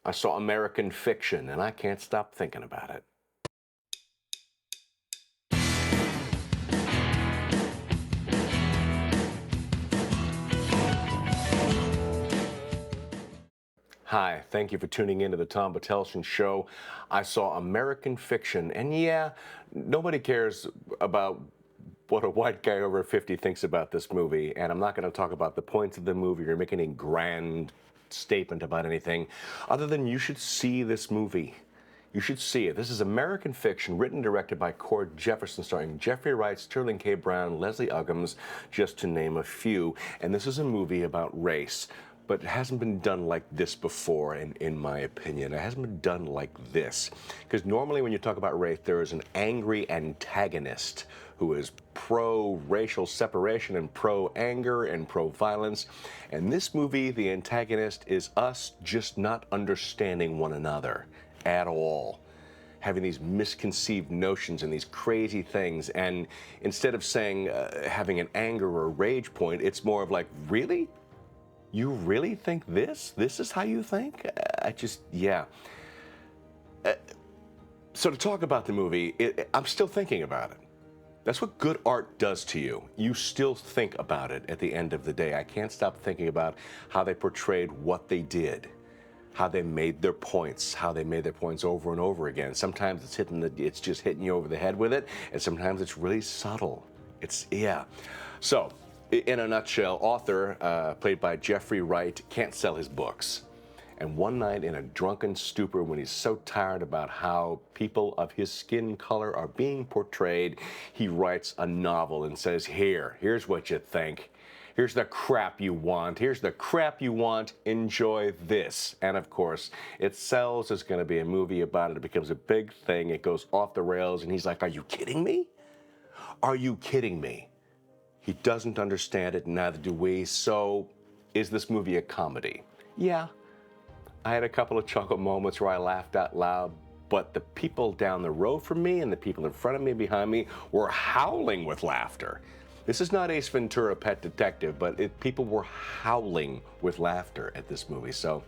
I saw American Fiction, and I can't stop thinking about it. Hi, thank you for tuning in to the Tom Batelson Show. I saw American Fiction, and yeah, nobody cares about what a white guy over 50 thinks about this movie, and I'm not going to talk about the points of the movie or make any grand statement about anything, other than you should see this movie. You should see it. This is American Fiction, written and directed by Cord Jefferson, starring Jeffrey Wright, Sterling K. Brown, Leslie Uggams, just to name a few. And this is a movie about race, but it hasn't been done like this before, in my opinion. It hasn't been done like this. Because normally when you talk about race, there is an angry antagonist who is pro-racial separation and pro-anger and pro-violence. And this movie, the antagonist is us just not understanding one another at all, having these misconceived notions and these crazy things. And instead of saying having an anger or rage point, it's more of like, really? You really think this? This is how you think? Yeah. So to talk about the movie, I'm still thinking about it. That's what good art does to you. You still think about it at the end of the day. I can't stop thinking about how they portrayed what they did, how they made their points, how they made their points over and over again. Sometimes it's just hitting you over the head with it, and sometimes it's really subtle. Yeah. So, in a nutshell, author, played by Jeffrey Wright, can't sell his books. And one night in a drunken stupor, when he's so tired about how people of his skin color are being portrayed, he writes a novel and says, here's what you think. Here's the crap you want. Here's the crap you want. Enjoy this. And of course, it sells. There's going to be a movie about it. It becomes a big thing. It goes off the rails. And he's like, are you kidding me? Are you kidding me? He doesn't understand it, neither do we. So, is this movie a comedy? Yeah. I had a couple of chuckle moments where I laughed out loud, but the people down the road from me and the people in front of me, behind me, were howling with laughter. This is not Ace Ventura: Pet Detective, but people were howling with laughter at this movie. So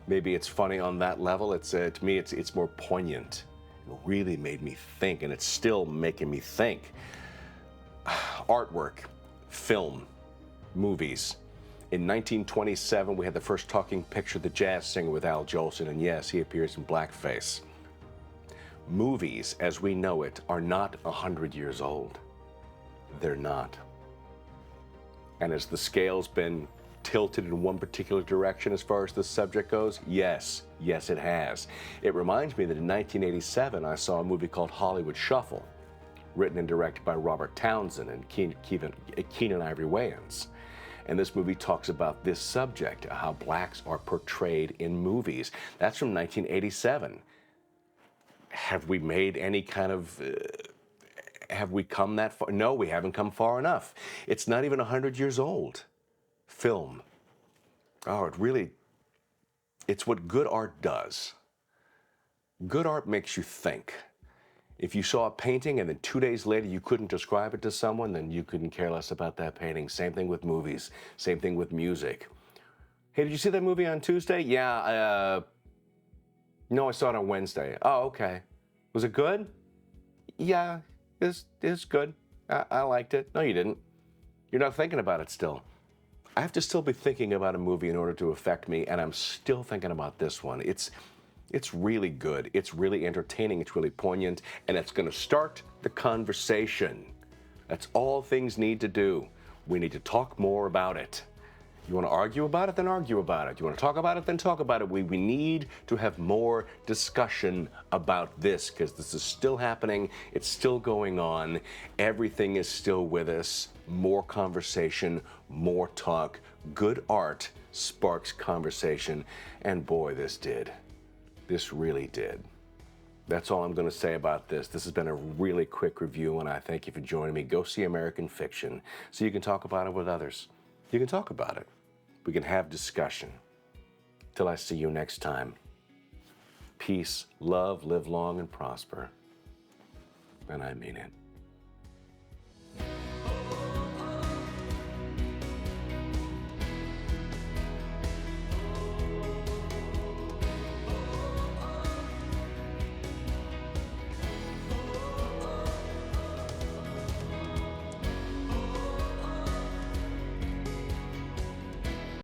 maybe it's funny on that level. To me, it's more poignant. It really made me think, and it's still making me think. Artwork, film, movies. In 1927, we had the first talking picture, The Jazz Singer, with Al Jolson, and yes, he appears in blackface. Movies, as we know it, are not 100 years old. They're not. And has the scale's been tilted in one particular direction as far as the subject goes? Yes, it has. It reminds me that in 1987, I saw a movie called Hollywood Shuffle, written and directed by Robert Townsend and Keenen Ivory Wayans. And this movie talks about this subject, how blacks are portrayed in movies. That's from 1987. Have we made any kind of, have we come that far? No, we haven't come far enough. It's not even 100 years old. Film. Oh, it's what good art does. Good art makes you think. If you saw a painting and then 2 days later you couldn't describe it to someone, then you couldn't care less about that painting. Same thing with movies. Same thing with music. Hey, did you see that movie on Tuesday? Yeah, no, I saw it on Wednesday. Oh, okay. Was it good? Yeah, it's good. I liked it. No, you didn't. You're not thinking about it still. I have to still be thinking about a movie in order to affect me, and I'm still thinking about this one. It's really good. It's really entertaining. It's really poignant, and it's going to start the conversation. That's all things need to do. We need to talk more about it. You want to argue about it, then argue about it. You want to talk about it, then talk about it. We need to have more discussion about this, because this is still happening. It's still going on. Everything is still with us. More conversation, more talk. Good art sparks conversation, and boy, this did. This really did. That's all I'm going to say about this. This has been a really quick review, and I thank you for joining me. Go see American Fiction so you can talk about it with others. You can talk about it. We can have discussion. Till I see you next time. Peace, love, live long and prosper. And I mean it.